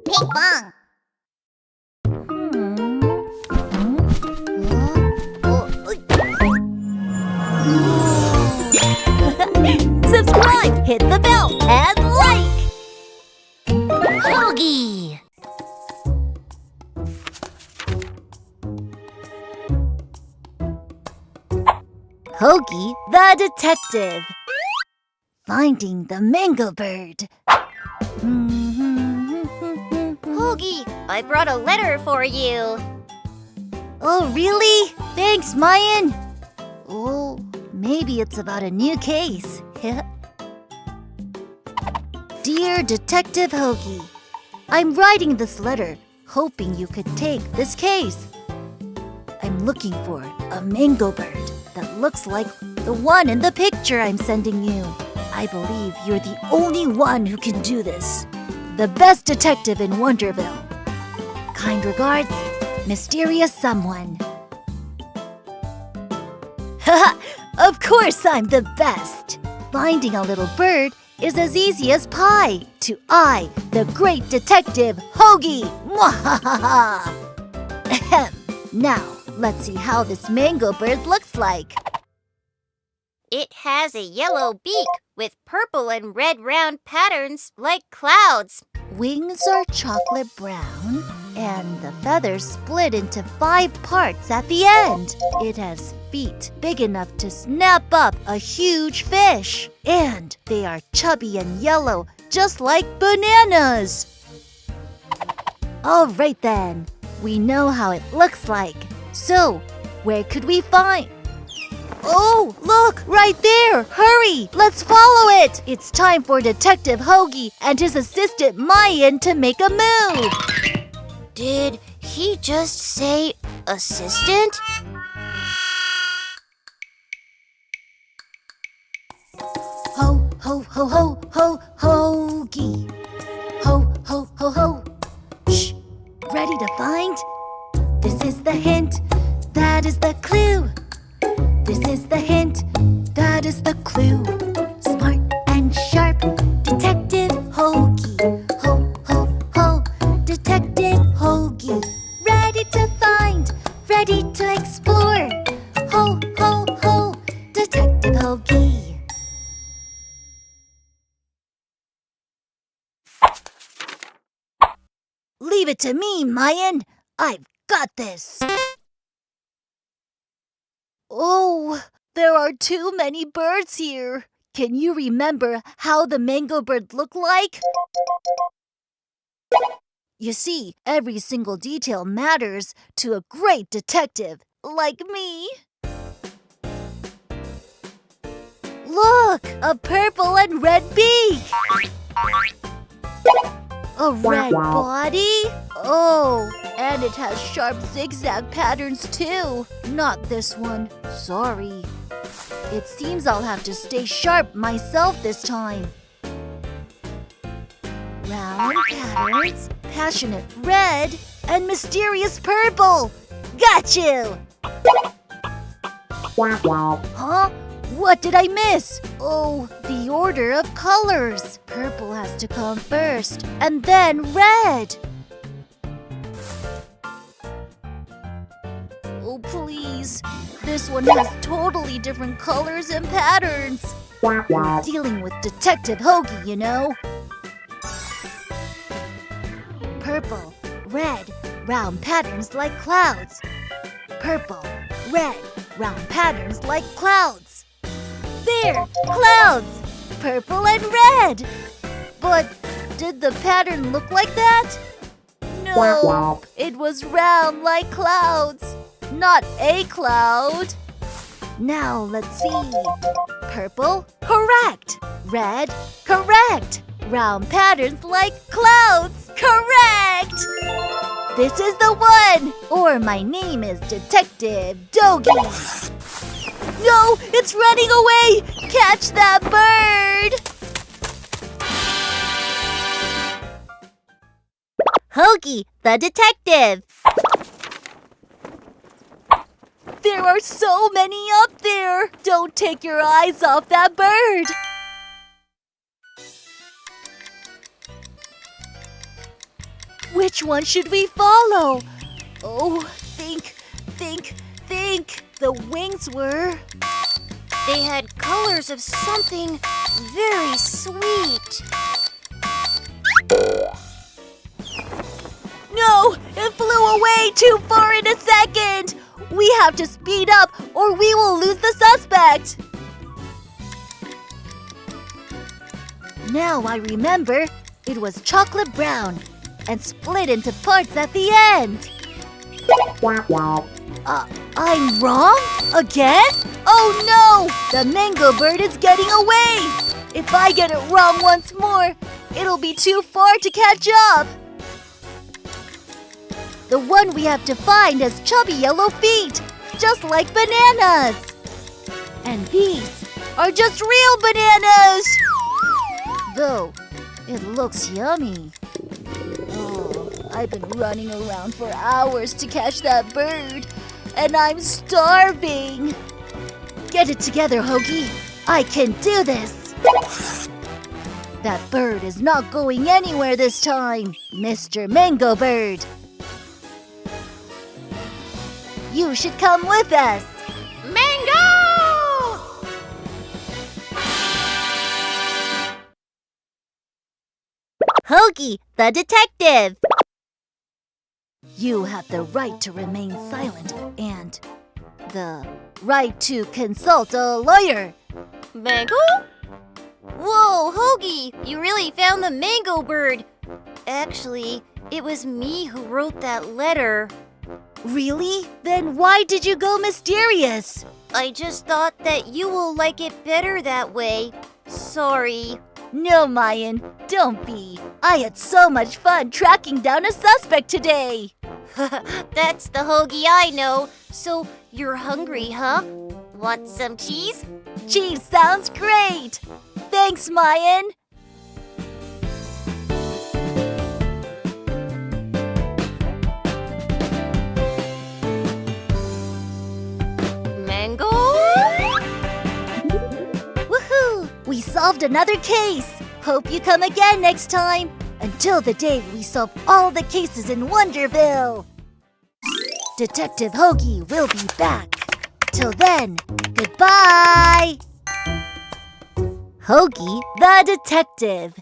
Pinkfong! Subscribe, hit the bell, and like! Hogi! Hogi the detective. Finding the mango bird. Hogi, I brought a letter for you. Oh, really? Thanks, Mayan. Oh, maybe it's about a new case. Dear Detective Hogi, I'm writing this letter hoping you could take this case. I'm looking for a mango bird that looks like the one in the picture I'm sending you. I believe you're the only one who can do this. The best detective in Wonderville. Kind regards, Mysterious Someone. Haha, of course I'm the best. Finding a little bird is as easy as pie to I, the great detective Hogi. Mwahaha! Ahem. Now, let's see how this mango bird looks like. It has a yellow beak with purple and red round patterns like clouds. Wings are chocolate brown, and the feathers split into 5 parts at the end. It has feet big enough to snap up a huge fish, and they are chubby and yellow, just like bananas. All right then, we know how it looks like. So, where could we find? Oh, look, right there! Hurry! Let's follow it! It's time for Detective Hogi and his assistant Mayan to make a move. Did he just say assistant? Ho, ho, ho, ho, ho, Hogi. Ho, ho, ho, ho. Shh! Ready to find? This is the hint. That is the clue. This is the hint, that is the clue. Smart and sharp, Detective Hogi. Ho, ho, ho, Detective Hogi. Ready to find, ready to explore. Ho, ho, ho, Detective Hogi. Leave it to me, Mayan. I've got this. Oh, there are too many birds here. Can you remember how the mango bird looked like? You see, every single detail matters to a great detective like me. Look, a purple and red beak. A red body? Oh, and it has sharp zigzag patterns too. Not this one, sorry. It seems I'll have to stay sharp myself this time. Round patterns, passionate red, and mysterious purple. Got you! Huh? What did I miss? Oh, the order of colors. Purple has to come first, and then red. Oh, please. This one has totally different colors and patterns. We're dealing with Detective Hogi, you know. Purple, red, round patterns like clouds. Purple, red, round patterns like clouds. There, clouds! Purple and red! But did the pattern look like that? No, it was round like clouds, not a cloud. Now let's see. Purple, correct. Red, correct. Round patterns like clouds, correct! This is the one! Or my name is Detective Dogi. No, it's running away! Catch that bird! Hogi, the detective. There are so many up there! Don't take your eyes off that bird! Which one should we follow? Oh, think. The wings were… They had colors of something very sweet. No! It flew away too far in a second! We have to speed up or we will lose the suspect! Now I remember, it was chocolate brown and split into parts at the end. I'm wrong? Again? Oh no! The mango bird is getting away! If I get it wrong once more, it'll be too far to catch up. The one we have to find has chubby yellow feet, just like bananas. And these are just real bananas! Though, it looks yummy. Oh, I've been running around for hours to catch that bird, and I'm starving. Get it together, Hogi. I can do this. That bird is not going anywhere this time, Mr. Mango Bird. You should come with us. Mango! Hogi, the detective. You have the right to remain silent and the right to consult a lawyer. Mango? Whoa, Hogi, you really found the mango bird. Actually, it was me who wrote that letter. Really? Then why did you go mysterious? I just thought that you will like it better that way. Sorry. No, Mayan, don't be. I had so much fun tracking down a suspect today. That's the Hogi I know. So you're hungry, huh? Want some cheese? Cheese sounds great. Thanks, Mayan. Mango? Woohoo! We solved another case. Hope you come again next time. Until the day we solve all the cases in Wonderville. Detective Hogi will be back. Till then, goodbye! Hogi the Detective.